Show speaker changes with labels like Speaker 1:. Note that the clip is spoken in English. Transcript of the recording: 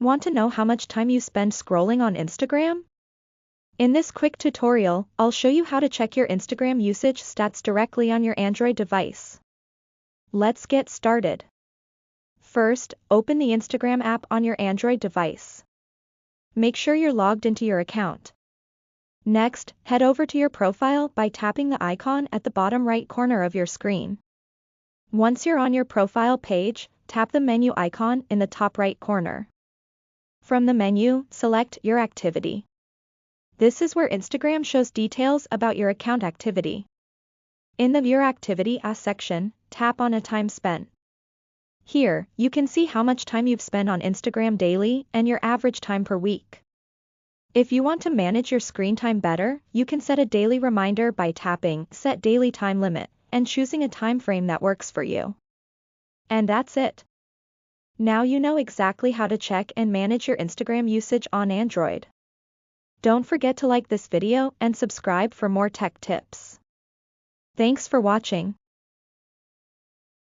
Speaker 1: Want to know how much time you spend scrolling on Instagram? In this quick tutorial, I'll show you how to check your Instagram usage stats directly on your Android device. Let's get started. First, open the Instagram app on your Android device. Make sure you're logged into your account. Next, head over to your profile by tapping the icon at the bottom right corner of your screen. Once you're on your profile page, tap the menu icon in the top right corner. From the menu, select Your Activity. This is where Instagram shows details about your account activity. In the Your Activity section, tap on a time spent. Here, you can see how much time you've spent on Instagram daily and your average time per week. If you want to manage your screen time better, you can set a daily reminder by tapping Set Daily Time Limit and choosing a time frame that works for you. And that's it. Now you know exactly how to check and manage your Instagram usage on Android. Don't forget to like this video and subscribe for more tech tips. Thanks for watching.